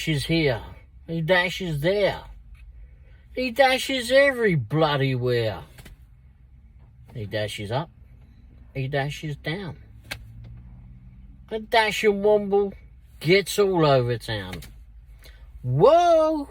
dashes here. He dashes there. He dashes every bloody where. He dashes up. He dashes down. A dashing Womble gets all over town. Whoa!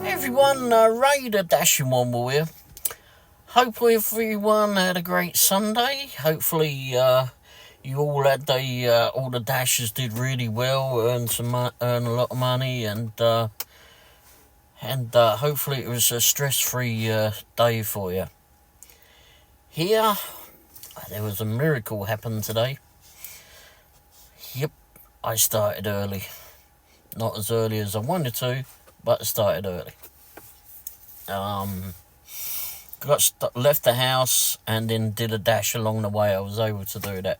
Everyone, Ray the Dashing Womble here. Hope everyone had a great Sunday. Hopefully, you all had all the dashers did really well, earned a lot of money, and hopefully it was a stress-free day for you. Here, there was a miracle happened today. Yep, I started early. Not as early as I wanted to, but I started early. Left the house and then did a dash along the way. I was able to do that,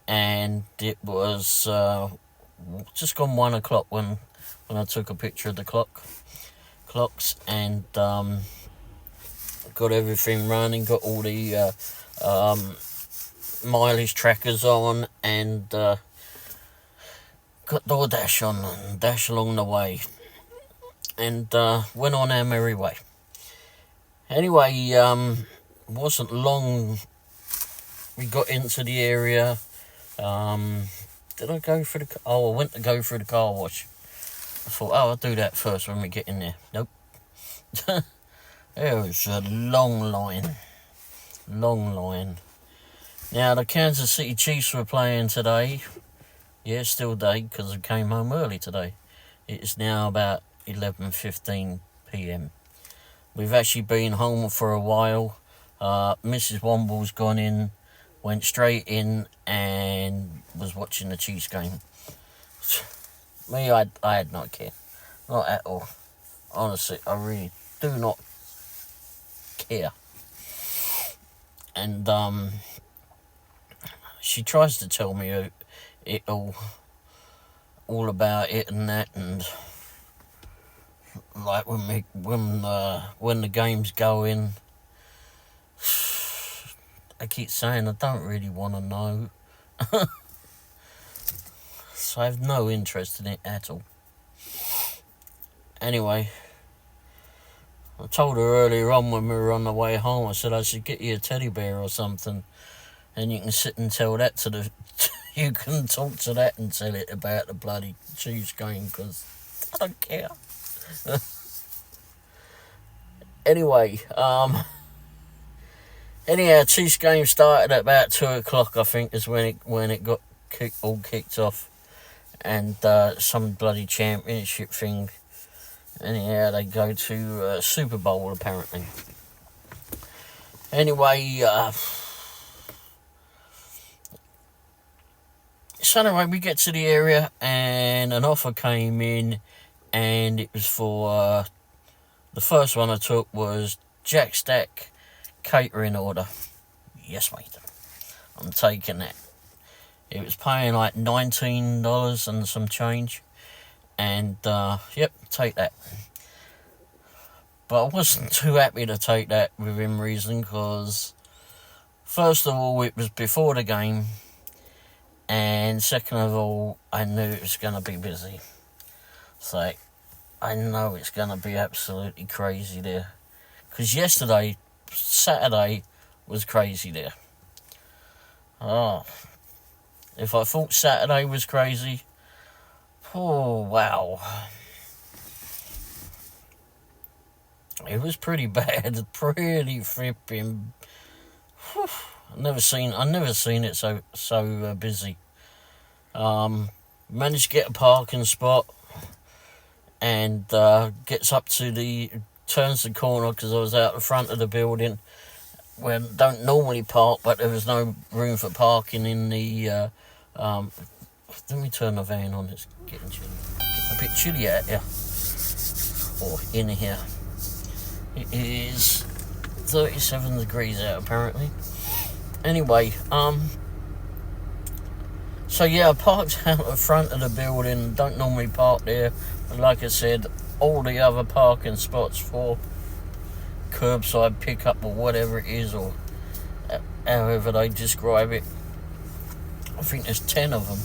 and it was just gone 1 o'clock when I took a picture of the clocks, and got everything running, got all the mileage trackers on, and got Doordash on and dash along the way, and went on our merry way. Anyway, wasn't long we got into the area. Did I go through I went to go through the car wash. I thought, I'll do that first when we get in there. Nope. There was a long line. Now, the Kansas City Chiefs were playing today. Yeah, still day, because I came home early today. It is now about 11:15 p.m. We've actually been home for a while. Mrs. Womble's gone in, went straight in, and was watching the Chiefs game. Me, I had no care. Not at all. Honestly, I really do not care. And she tries to tell me it all about it and that, and like when the game's going, I keep saying I don't really want to know. So I have no interest in it at all. Anyway, I told her earlier on when we were on the way home, I said I should get you a teddy bear or something, and you can sit and tell that to the you can talk to that and tell it about the bloody Chiefs game, because I don't care. Anyway, anyhow, Chiefs game started at about 2 o'clock, I think, is when it got kicked off, and some bloody championship thing. Anyhow, they go to Superbowl apparently. Anyway, so anyway, we get to the area and an offer came in, and it was for the first one I took was Jack Stack catering order. Yes, mate, I'm taking that. It was paying like $19 and some change, and yep, take that. But I wasn't too happy to take that within reason, because first of all, it was before the game, and second of all, I knew it was going to be busy. So I know it's going to be absolutely crazy there, because Saturday was crazy there. Oh, if I thought Saturday was crazy, oh wow, it was pretty bad, pretty flipping. I've never seen it so busy. Managed to get a parking spot, and turns the corner, because I was out the front of the building where I don't normally park, but there was no room for parking in the let me turn the van on, it's getting chilly. A bit chilly out here, or in here. It is 37 degrees out apparently. Anyway, so yeah, I parked out the front of the building. Don't normally park there, but like I said, all the other parking spots for curbside pickup or whatever it is, or however they describe it, I think there's 10 of them,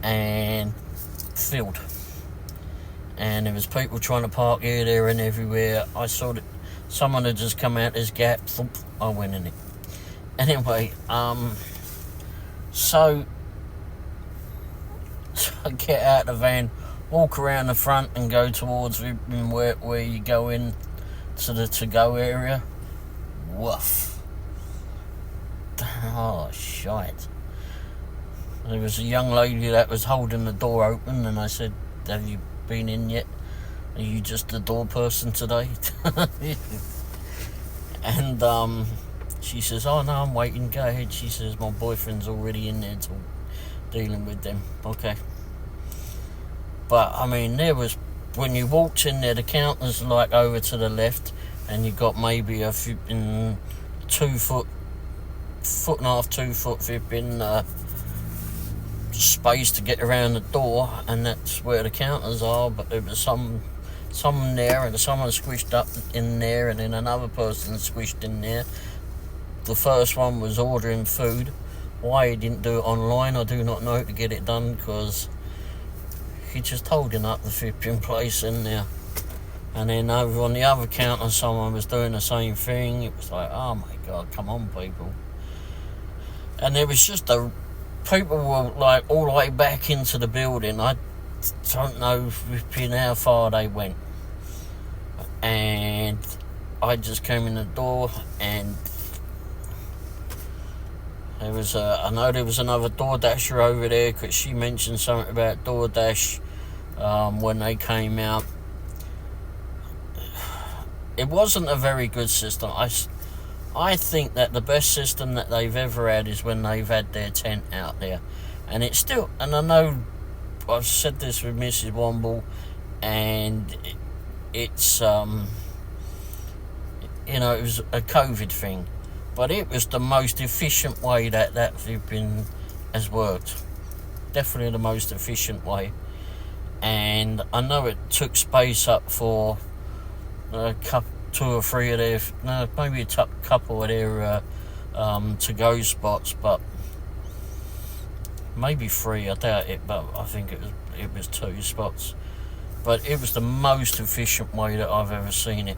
and filled. And there was people trying to park here, there and everywhere. I saw that someone had just come out this gap, thump, I went in it. Anyway, so I get out of the van, walk around the front and go towards where you go in to the to-go area. Woof. Oh, shite. There was a young lady that was holding the door open, and I said, have you been in yet? Are you just the door person today? And she says, oh no, I'm waiting, go ahead. She says, my boyfriend's already in there dealing with them. Okay. But I mean, there was, when you walked in there, the counters like over to the left, and you got maybe a few, 2 foot and a half, 2 foot flipping space to get around the door, and that's where the counters are. But there was some there, and someone squished up in there, and then another person squished in there. The first one was ordering food. Why he didn't do it online, I do not know, to get it done, because he just holding up the flipping place in there. And then over on the other counter, someone was doing the same thing. It was like, oh my God, come on, people. And there was just people were like all the way back into the building. I don't know how far they went. And I just came in the door, and I know there was another Doordasher over there, because she mentioned something about Doordash when they came out. It wasn't a very good system. I think that the best system that they've ever had is when they've had their tent out there. And it's still, and I know I've said this with Mrs. Womble, and it's, it was a COVID thing. But it was the most efficient way that flipping has worked. Definitely the most efficient way. And I know it took space up for two or three of their, maybe a couple of their to-go spots, but maybe 3, I doubt it, but I think it was 2 spots. But it was the most efficient way that I've ever seen it.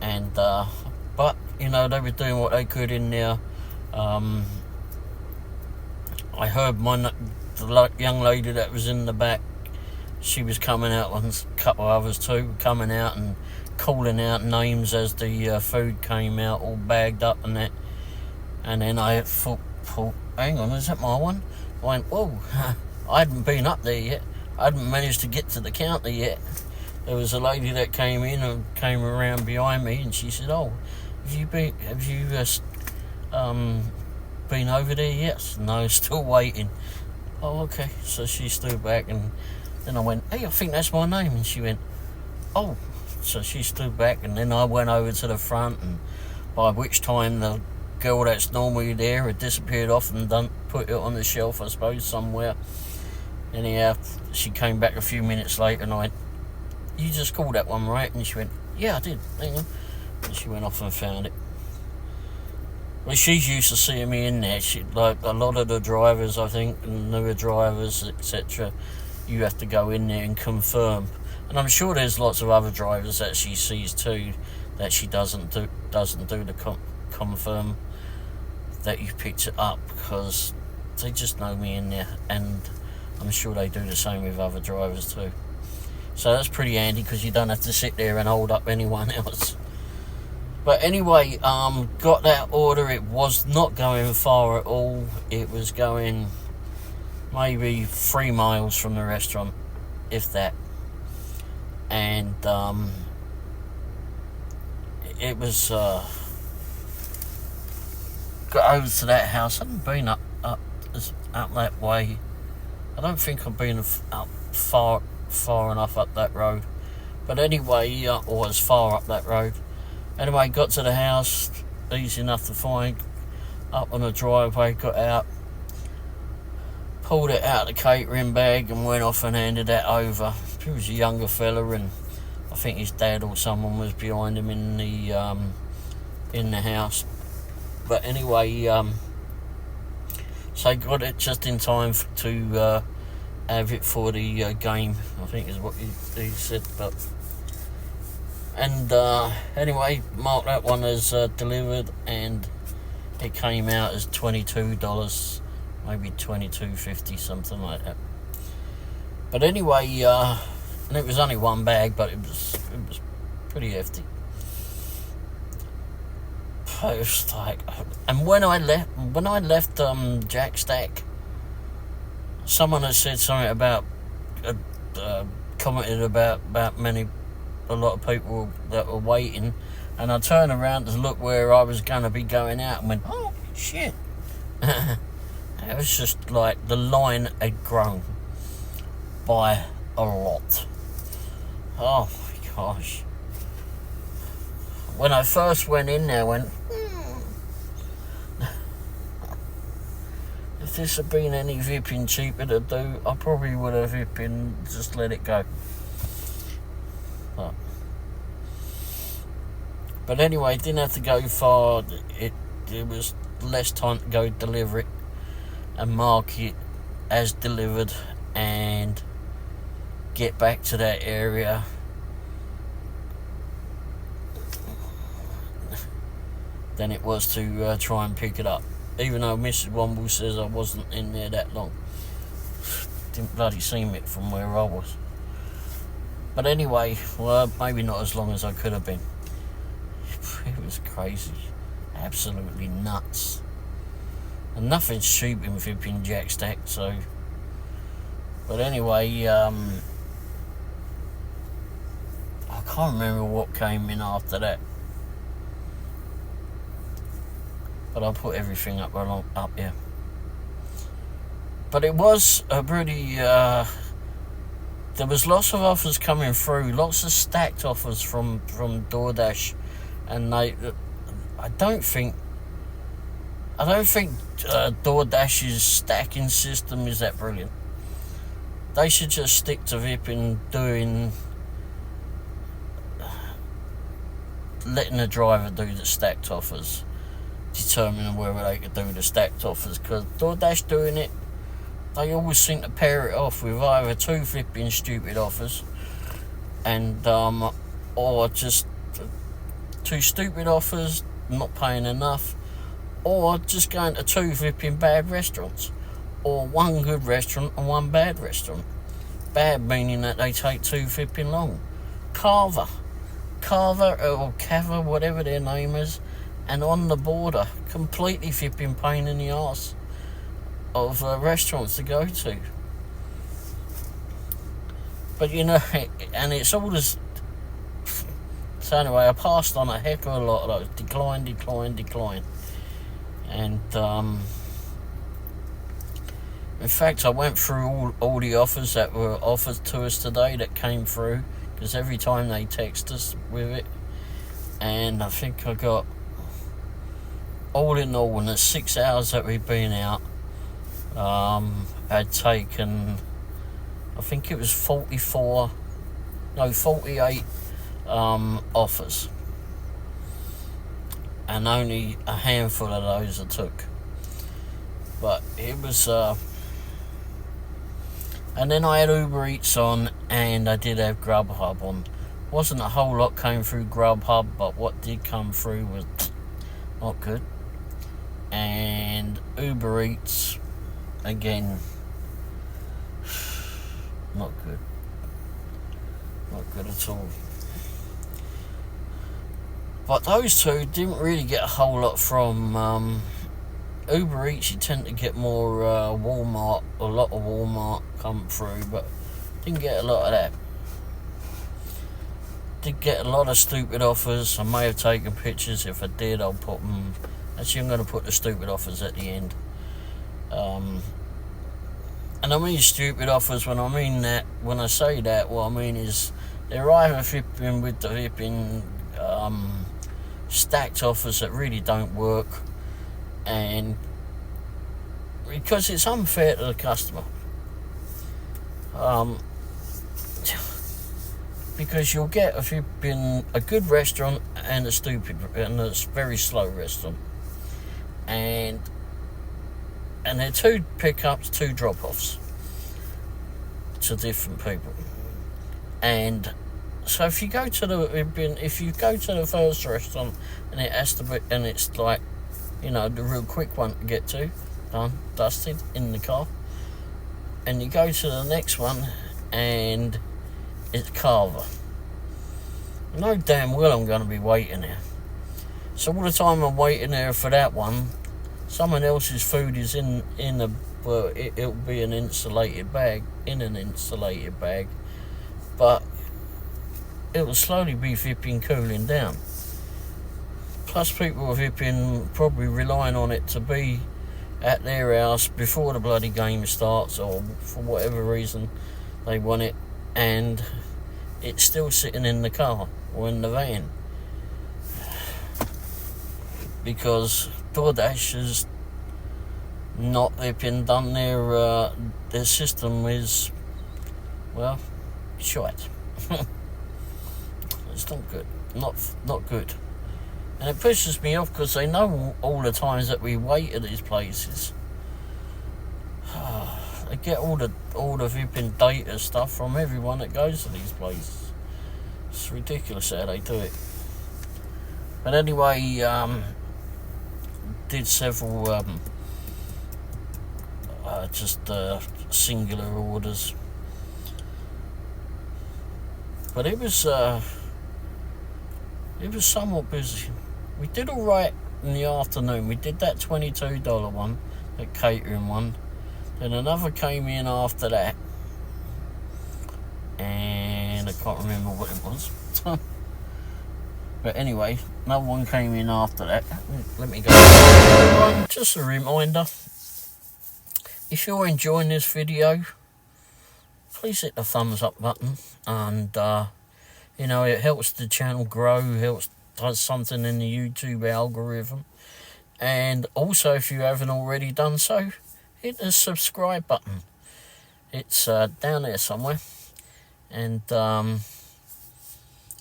And but they were doing what they could in there. I heard the young lady that was in the back, she was coming out, and a couple of others too, coming out and calling out names as the food came out, all bagged up and that. And then I thought, hang on, is that my one? I went, whoa, I hadn't been up there yet. I hadn't managed to get to the counter yet. There was a lady that came in and came around behind me, and she said, oh, have you been over there yet? No, still waiting. Oh, okay. So she stood back, and then I went, hey, I think that's my name. And she went, oh. So she stood back, and then I went over to the front, and by which time the girl that's normally there had disappeared off and put it on the shelf, I suppose, somewhere. Anyhow, she came back a few minutes later, and I went, you just called that one, right? And she went, yeah, I did, hang on. And she went off and found it. Well, she's used to seeing me in there. Like a lot of the drivers, I think, newer drivers, etc., you have to go in there and confirm. And I'm sure there's lots of other drivers that she sees too, that she doesn't do the confirm that you picked it up, because they just know me in there, and I'm sure they do the same with other drivers too. So that's pretty handy, because you don't have to sit there and hold up anyone else. But anyway, got that order. It was not going far at all. It was going maybe 3 miles from the restaurant, if that. And it was got over to that house. I hadn't been up that way. I don't think I've been up far enough up that road. But anyway, or as far up that road. Anyway, got to the house, easy enough to find. Up on the driveway, got out, pulled it out of the catering bag and went off and handed that over. He was a younger fella, and I think his dad or someone was behind him in the house. But anyway, so got it just in time to have it for the game, I think is what he said. But and anyway, marked that one as delivered, and it came out as $22, maybe $22.50, something like that. But anyway, and it was only one bag, but it was pretty hefty. It was like, and when I left Jack Stack, someone had said something about commented about a lot of people that were waiting, and I turned around to look where I was going to be going out and went, oh shit. It was just like the line had grown by a lot. Oh my gosh. When I first went in there, I went, if this had been any vipping cheaper to do, I probably would have vipping just let it go. But anyway, didn't have to go far. It was less time to go deliver it and mark it as delivered and get back to that area than it was to try and pick it up. Even though Mrs. Womble says I wasn't in there that long. Didn't bloody see it from where I was. But anyway, well, maybe not as long as I could have been. It was crazy. Absolutely nuts. And nothing's cheap in flipping Jack Stack, so... But anyway, I can't remember what came in after that. But I'll put everything up here. But it was a pretty... there was lots of offers coming through, lots of stacked offers from Doordash, and I don't think Doordash's stacking system is that brilliant. They should just stick to vipping, letting the driver do the stacked offers, determining whether they could do the stacked offers, because Doordash doing it, they always seem to pair it off with either two flipping stupid offers and or just two stupid offers, not paying enough, or just going to two flipping bad restaurants, or one good restaurant and one bad restaurant. Bad meaning that they take too flipping long. Carver or Cava, whatever their name is, and On the Border, completely flipping pain in the arse of restaurants to go to. But you know, and it's all this. So anyway, I passed on a heck of a lot of those. Decline. And in fact, I went through all the offers that were offered to us today that came through, because every time they text us with it, and I think I got, all in all, in the 6 hours that we've been out, had taken, I think it was 48 offers, and only a handful of those I took. But it was and then I had Uber Eats on, and I did have Grubhub on. Wasn't a whole lot came through Grubhub, but what did come through was not good. And Uber Eats, again, not good at all. But those two didn't really get a whole lot from Uber Eats. You tend to get more Walmart, a lot of Walmart come through, but didn't get a lot of that. Did get a lot of stupid offers. I may have taken pictures. If I did, I'll put them. Actually, I'm going to put the stupid offers at the end. And I mean stupid offers when I say that, what I mean is they're either flipping with the flipping stacked offers that really don't work, and because it's unfair to the customer. Because you'll get, if you've been a good restaurant and a very slow restaurant, and they're 2 pickups, 2 drop-offs to different people. And so if you go to the first restaurant and it has to be, and it's like, you know, the real quick one to get to, done, dusted, in the car, and you go to the next one and it's Carver, I know damn well I'm going to be waiting there. So all the time I'm waiting there for that one, someone else's food is in a, well, it'll be in an insulated bag, but it will slowly be flipping cooling down. Plus people are flipping probably relying on it to be at their house before the bloody game starts, or for whatever reason they want it, and it's still sitting in the car or in the van. Because Doordash has not flipping done their system is, well, shite. It's not good. Not good. And it pisses me off because they know all the times that we wait at these places. They get all the flipping data stuff from everyone that goes to these places. It's ridiculous how they do it. But anyway, did several just singular orders. But it was somewhat busy. We did all right in the afternoon. We did that $22 one, that catering one. Then another came in after that, and I can't remember what it was. But anyway, another one came in after that. Let me go. Just a reminder, if you're enjoying this video, please hit the thumbs up button, and you know, it helps the channel grow, does something in the YouTube algorithm. And also, if you haven't already done so, hit the subscribe button. It's down there somewhere, and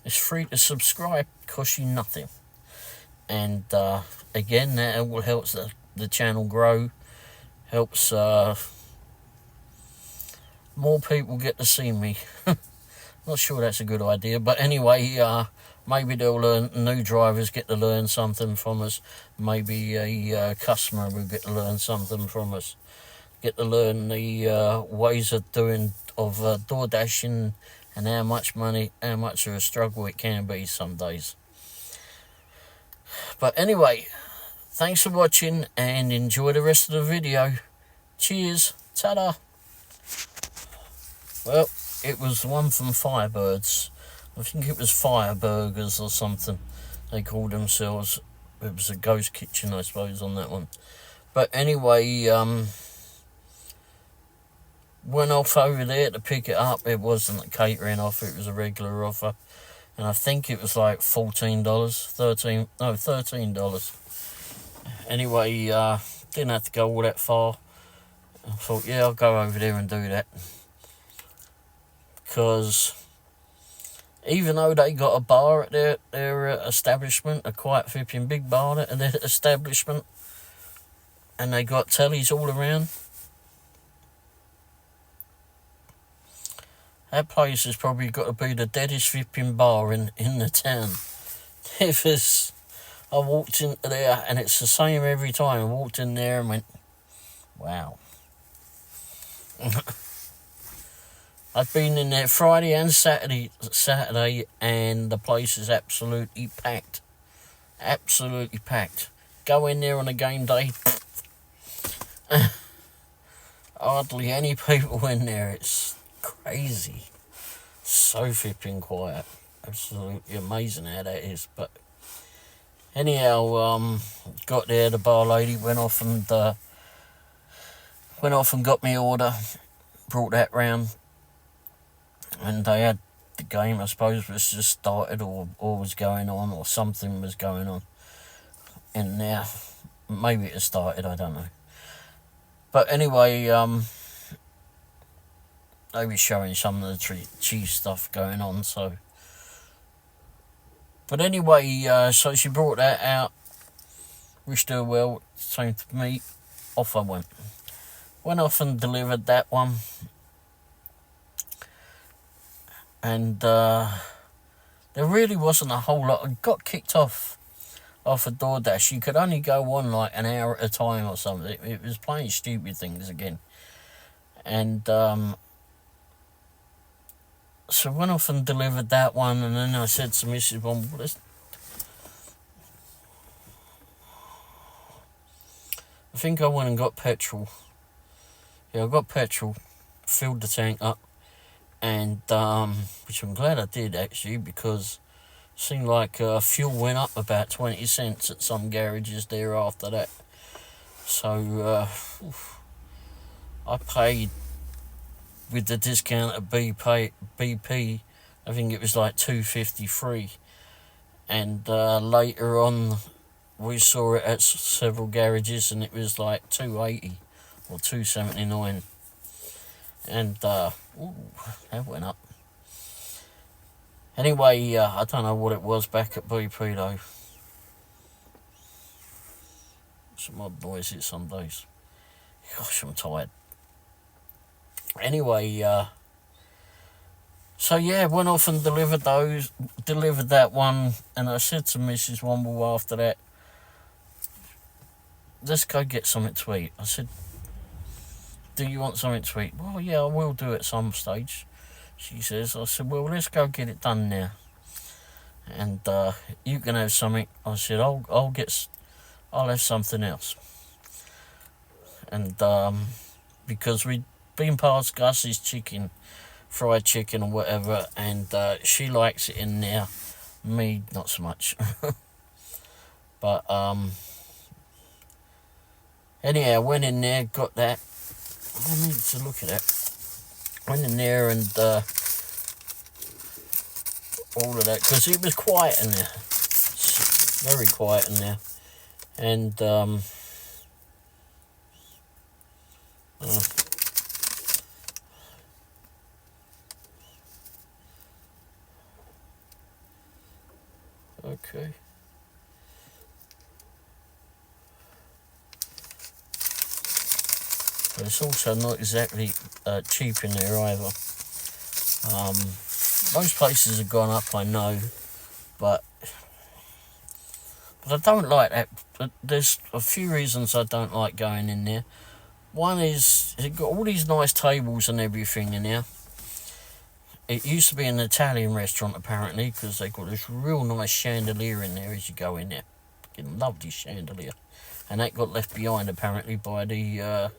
it's free to subscribe, costs you nothing. And again, that will help the channel grow, helps more people get to see me. Not sure that's a good idea, but anyway, maybe new drivers get to learn something from us. Maybe a customer will get to learn something from us. Get to learn the ways of door dashing, and how much of a struggle it can be some days. But anyway, thanks for watching and enjoy the rest of the video. Cheers, ta-da. Well, it was the one from Firebirds. I think it was Fireburgers or something they called themselves. It was a ghost kitchen, I suppose, on that one. But anyway, went off over there to pick it up. It wasn't a catering offer, it was a regular offer. And I think it was like $13. Anyway, didn't have to go all that far. I thought, yeah, I'll go over there and do that. Because even though they got a bar at their establishment, a quite flipping big bar at their establishment, and they got tellies all around, that place has probably got to be the deadest flipping bar in the town. I walked into there, and it's the same every time. I walked in there and went, wow. I've been in there Friday and Saturday, and the place is absolutely packed. Absolutely packed. Go in there on a game day, hardly any people in there. It's crazy. So flipping quiet. Absolutely amazing how that is. But anyhow, got there, the bar lady went off and got me order, brought that round. And they had the game, I suppose, was just started or was going on, or something was going on in there. Maybe it started, I don't know. But anyway, they were showing some of the cheese stuff going on, so. But anyway, so she brought that out, wished her well, same to me, off I went. Went off and delivered that one. And there really wasn't a whole lot. I got kicked off of Doordash. You could only go on like an hour at a time or something. It was playing stupid things again. And so I went off and delivered that one, and then I said to Mrs. Womble, I think I went and got petrol. Yeah, I got petrol, filled the tank up, and which I'm glad I did actually, because it seemed like fuel went up about 20 cents at some garages there after that. So I paid with the discount of BP, I think it was like $2.53, and later on we saw it at several garages and it was like $2.80 or $2.79, and that went up. Anyway, I don't know what it was back at BP though. Some odd noises some days. Gosh, I'm tired. Anyway, so yeah, went off and delivered that one, and I said to Mrs. Womble after that, let's go get something to eat. I said, do you want something to eat? Well, yeah, I will do at some stage, she says. I said, well, let's go get it done now, and you can have something. I said, I'll have something else, and because we'd been past Gus's fried chicken or whatever, and she likes it in there, me not so much. But anyhow, went in there, got that. I need to look at that. Went in there and all of that, because it was quiet in there, very quiet in there, and okay. But it's also not exactly cheap in there either. Most places have gone up, I know, but I don't like that. There's a few reasons I don't like going in there. One is it's got all these nice tables and everything in there. It used to be an Italian restaurant apparently, because they got this real nice chandelier in there as you go in there. Fucking lovely chandelier, and that got left behind apparently by the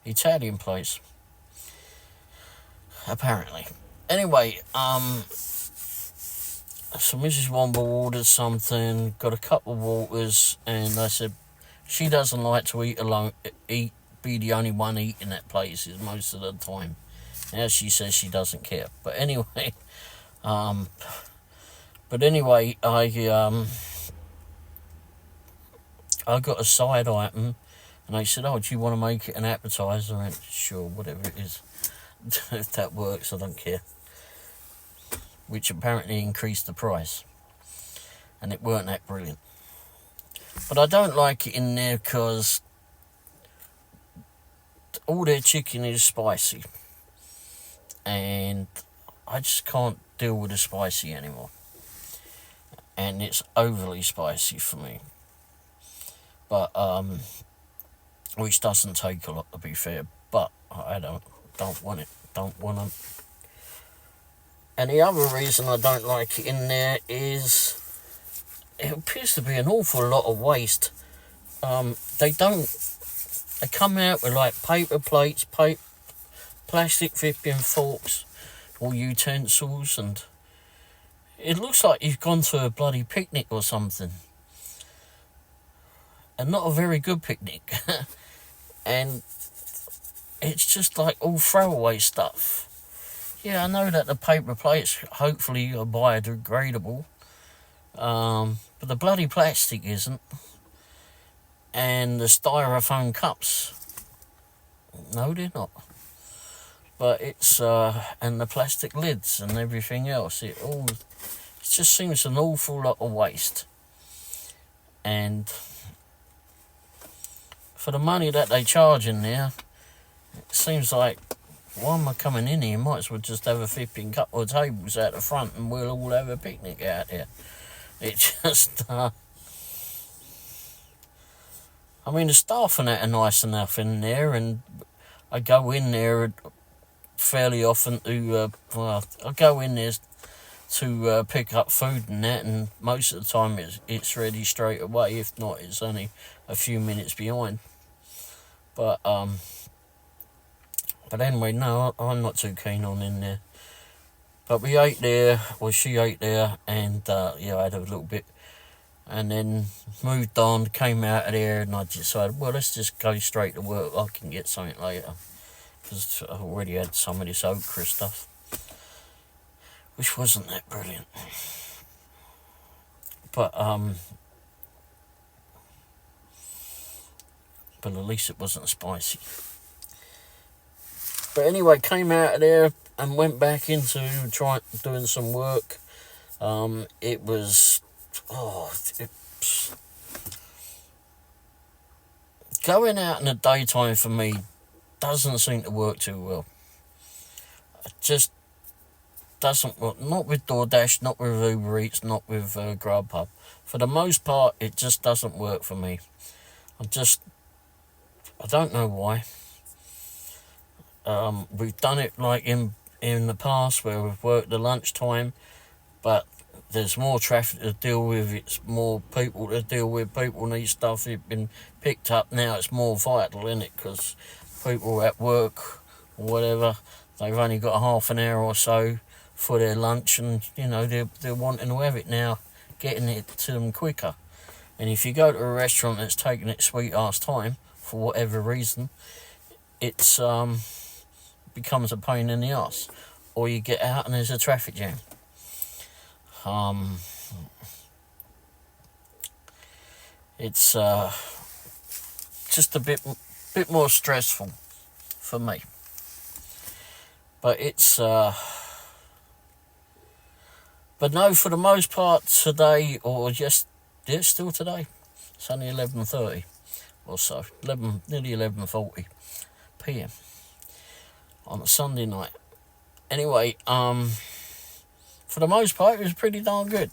Italian place. Apparently. Anyway, so Mrs. Womble ordered something, got a couple of waters, and I said she doesn't like to eat alone. Be the only one eating that place most of the time. Now she says she doesn't care, but anyway, I got a side item, and they said, "Oh, do you want to make it an appetizer?" I went, "Sure, whatever it is, if that works, I don't care." Which apparently increased the price, and it weren't that brilliant. But I don't like it in there because all their chicken is spicy, and I just can't deal with the spicy anymore, and it's overly spicy for me. But which doesn't take a lot, to be fair, but I don't want it, don't want them. And the other reason I don't like it in there is it appears to be an awful lot of waste. They come out with like paper plates, plastic flipping forks or utensils, and it looks like you've gone to a bloody picnic or something, and not a very good picnic. And it's just like all throwaway stuff. yeah, I know that the paper plates hopefully are biodegradable, but the bloody plastic isn't, and the styrofoam cups, no, they're not. But it's and the plastic lids and everything else, it just seems an awful lot of waste. And for the money that they charge in there, it seems like, why am I coming in here? Might as well just have a flipping couple of tables out the front and we'll all have a picnic out there. It just, I mean, the staff and that are nice enough in there, and I go in there fairly often to, I go in there to pick up food and that, and most of the time it's ready straight away. If not, it's only a few minutes behind. But anyway, no, I'm not too keen on in there. But we ate there, well, she ate there, and yeah, I had a little bit, and then moved on, came out of there, and I decided, well, let's just go straight to work. I can get something later, because I already had some of this okra stuff, which wasn't that brilliant. But at least it wasn't spicy. But anyway, came out of there and went back into doing some work. It was, going out in the daytime for me doesn't seem to work too well. It just doesn't work. Not with Doordash, not with Uber Eats, not with Grubhub. For the most part, it just doesn't work for me. I don't know why. We've done it like in the past where we've worked at lunchtime, but there's more traffic to deal with, it's more people to deal with, people need stuff been picked up. Now it's more vital, isn't it? Because people at work or whatever, they've only got half an hour or so for their lunch, and you know they're wanting to have it now, getting it to them quicker. And if you go to a restaurant that's taking its sweet ass time for whatever reason, it's becomes a pain in the ass, or you get out and there's a traffic jam. It's just a bit more stressful for me. But but no, for the most part today, or just still today, it's only 11:30 or so, nearly 11:40 p.m. on a Sunday night. Anyway, for the most part, it was pretty darn good.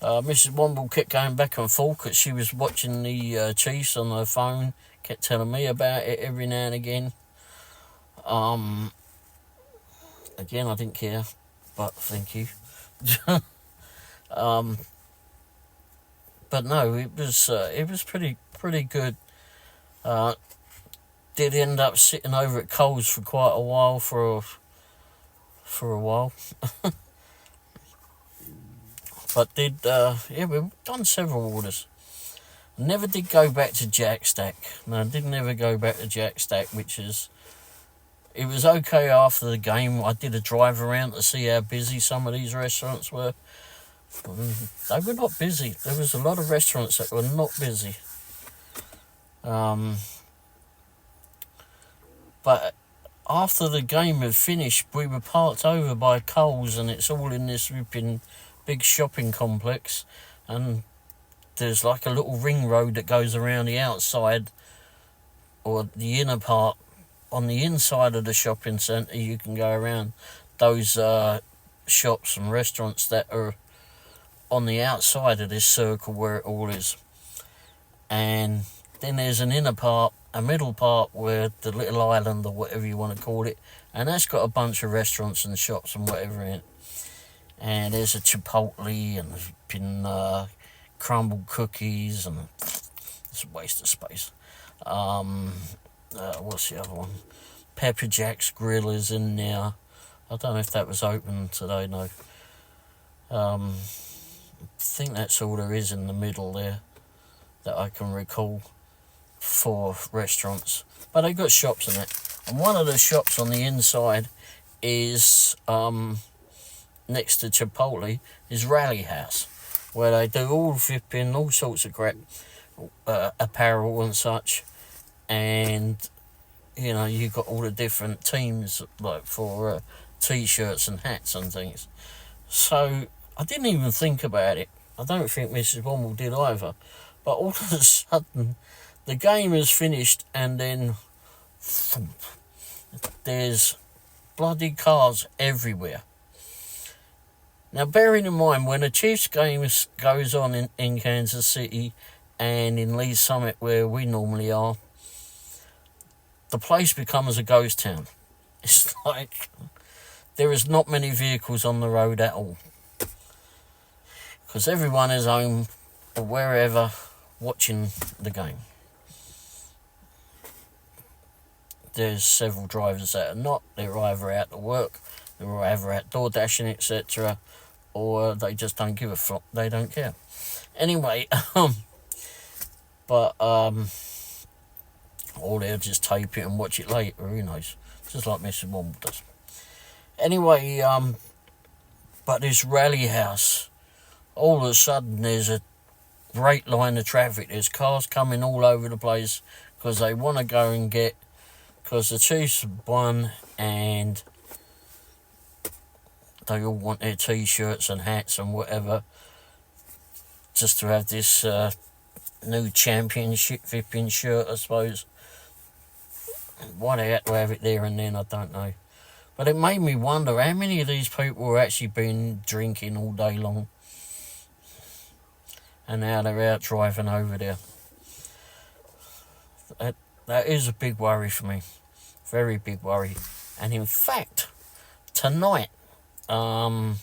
Mrs. Womble kept going back and forth because she was watching the Chiefs on her phone, kept telling me about it every now and again. Again, I didn't care, but thank you. But no, it was pretty good. Did end up sitting over at Coles for quite a while but we've done several orders. Never did go back to Jack Stack. No, I did never go back to Jack Stack, it was okay after the game. I did a drive around to see how busy some of these restaurants were. They were not busy. There was a lot of restaurants that were not busy. But after the game had finished, we were parked over by Coles, and it's all in this ripping big shopping complex, and there's like a little ring road that goes around the outside, or the inner part. On the inside of the shopping centre, you can go around those shops and restaurants that are on the outside of this circle where it all is. And then there's an inner part, a middle part, where the little island, or whatever you want to call it, and that's got a bunch of restaurants and shops and whatever in it. And there's a Chipotle, and there's been crumbled cookies, and it's a waste of space. What's the other one? Pepper Jack's Grill is in there. I don't know if that was open today, no. I think that's all there is in the middle there that I can recall for restaurants. But they've got shops in it. And one of the shops on the inside is next to Chipotle is Rally House, where they do all flipping, all sorts of crap, apparel and such, and you know, you've got all the different teams like for t-shirts and hats and things. So I didn't even think about it. I don't think Mrs. Womble did either. But all of a sudden, the game is finished, and then there's bloody cars everywhere. Now, bearing in mind, when a Chiefs game goes on in Kansas City and in Lee's Summit, where we normally are, the place becomes a ghost town. It's like there is not many vehicles on the road at all, because everyone is home or wherever watching the game. There's several drivers that are not. They're either out to work, they're either out Doordashing, etc., or they just don't give a fuck. They don't care. Anyway, or they'll just tape it and watch it later, who knows, just like Mr. Womble does. Anyway, but this Rally House, all of a sudden there's a great line of traffic. There's cars coming all over the place because they want to go and get, because the Chiefs won and they all want their t-shirts and hats and whatever, just to have this new championship flipping shirt, I suppose. Why they had to have it there and then, I don't know. But it made me wonder how many of these people were actually been drinking all day long, and now they're out driving over there. That is a big worry for me. Very big worry. And in fact, tonight, I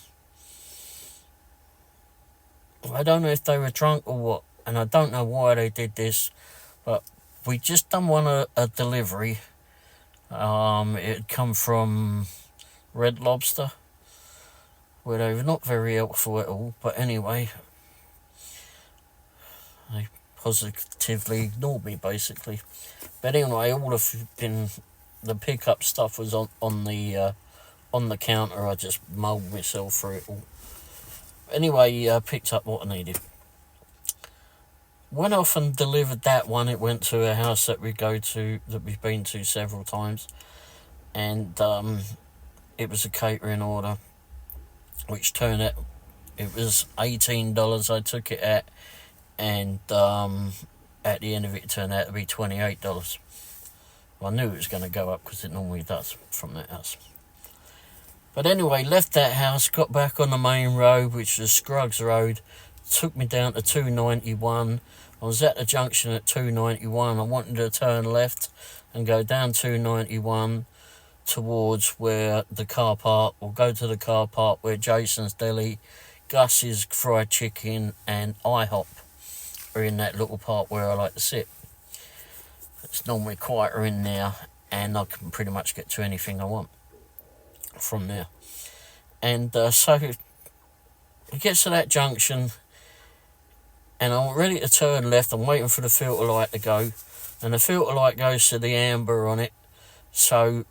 don't know if they were drunk or what, and I don't know why they did this, but we just done a delivery. It had come from Red Lobster, where they were not very helpful at all, but anyway, they positively ignored me, basically. But anyway, all of the pickup stuff was on the counter. I just mulled myself through it all. Anyway, picked up what I needed. Went off and delivered that one. It went to a house that we've been to several times, and it was a catering order, which turned out it was $18 I took it at, and at the end of it turned out to be $28. Well, I knew it was going to go up because it normally does from that house. But anyway, left that house, got back on the main road, which was Scruggs Road. Took me down to 291. I was at the junction at 291. I wanted to turn left and go down 291 towards where the car park, or go to the car park where Jason's Deli, Gus's Fried Chicken and IHOP are in that little part where I like to sit. It's normally quieter in there, and I can pretty much get to anything I want from there. And so it gets to that junction, and I'm ready to turn left. I'm waiting for the filter light to go, and the filter light goes to the amber on it. So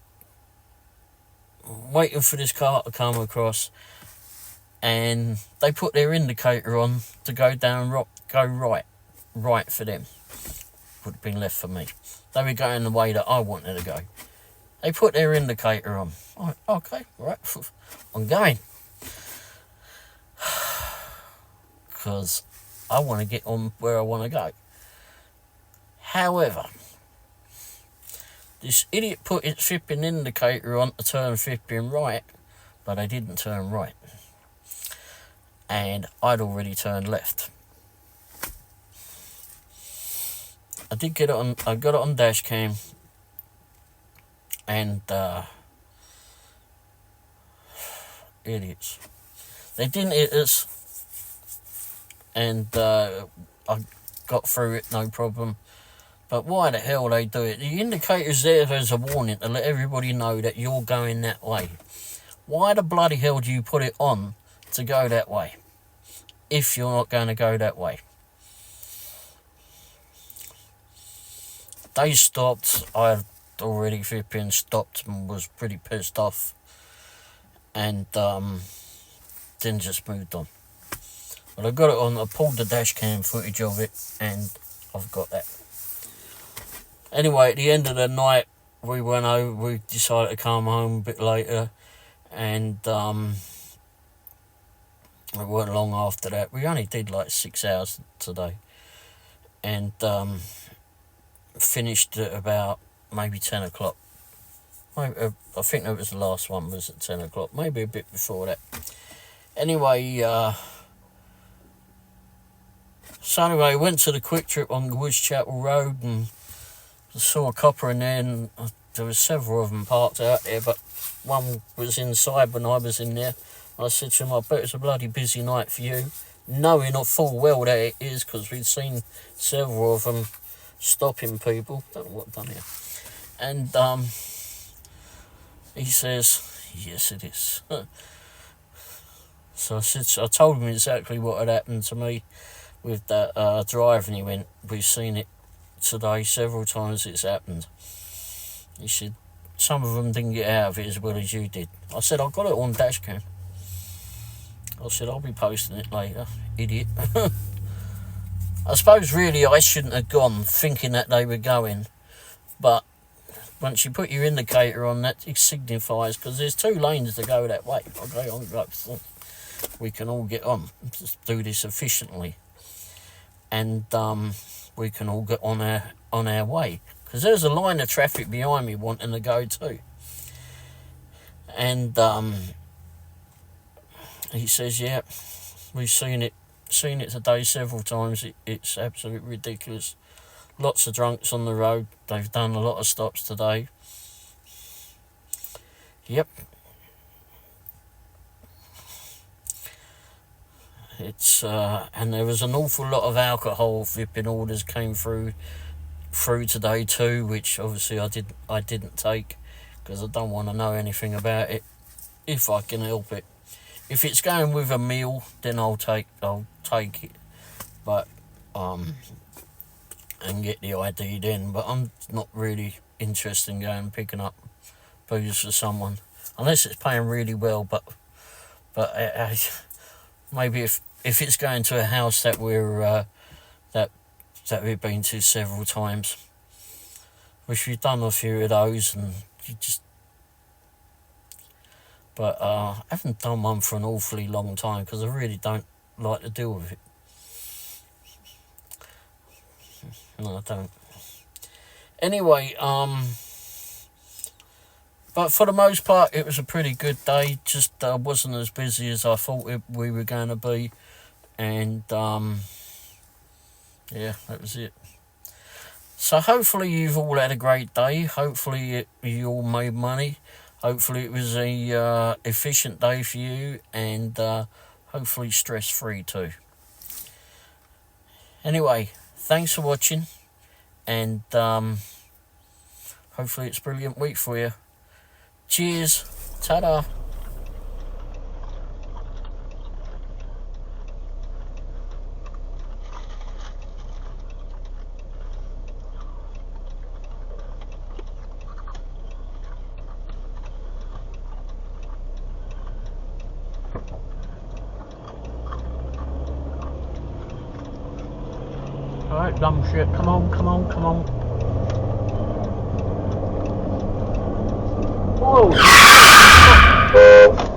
I'm waiting for this car to come across, and they put their indicator on to go down, go right for them. Would have been left for me. They were going the way that I wanted to go. They put their indicator on. Okay, right, I'm going. Because I want to get on where I want to go. However, this idiot put its flipping indicator on to turn flipping right, but I didn't turn right. And I'd already turned left. I got it on Dashcam, and idiots. They didn't hit us, and I got through it, no problem. But why the hell they do it? The indicator's there as a warning to let everybody know that you're going that way. Why the bloody hell do you put it on to go that way if you're not going to go that way? They stopped. I had already flipping stopped and was pretty pissed off. and then just moved on. But I got it on. I pulled the dash cam footage of it, and I've got that. Anyway, at the end of the night, we went over. We decided to come home a bit later, and it weren't long after that. We only did like 6 hours today, and finished at about maybe 10 o'clock. I think that was the last one, was at 10 o'clock, maybe a bit before that. Anyway, so anyway, went to the quick trip on Woodchapel Road and saw a copper in there, and there was several of them parked out there, but one was inside when I was in there. I said to him, I bet it's a bloody busy night for you, knowing full well that it is, because we'd seen several of them stopping people. Don't know what I've done here. And he says, yes it is. So I told him exactly what had happened to me with that drive, and he went, we've seen it today several times, it's happened. He said, some of them didn't get out of it as well as you did. I said, I've got it on Dashcam. I said, I'll be posting it later, idiot. I suppose really I shouldn't have gone thinking that they were going, but once you put your indicator on, that it signifies, because there's 2 lanes to go that way. Okay, we can all get on, just do this efficiently, and we can all get on our way, because there's a line of traffic behind me wanting to go too. And he says, yeah, we've seen it today several times. It's absolutely ridiculous. Lots of drunks on the road. They've done a lot of stops today. Yep. It's and there was an awful lot of alcohol flipping orders came through today too, which obviously I didn't take, because I don't want to know anything about it if I can help it. If it's going with a meal, then I'll take it, but and get the ID then. But I'm not really interested in going and picking up booze for someone, unless it's paying really well. But maybe if it's going to a house that we've been to several times, which we've done a few of those, and you just. But I haven't done one for an awfully long time, because I really don't like to deal with it. No, I don't. Anyway, but for the most part, it was a pretty good day. Just wasn't as busy as I thought we were going to be, and yeah, that was it. So hopefully you've all had a great day. Hopefully you all made money. Hopefully it was a efficient day for you, and hopefully stress-free too. Anyway, thanks for watching, and hopefully it's a brilliant week for you. Cheers. Ta-da. Alright, dumb shit. Come on. Whoa!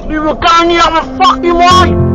You were going the other fucking way!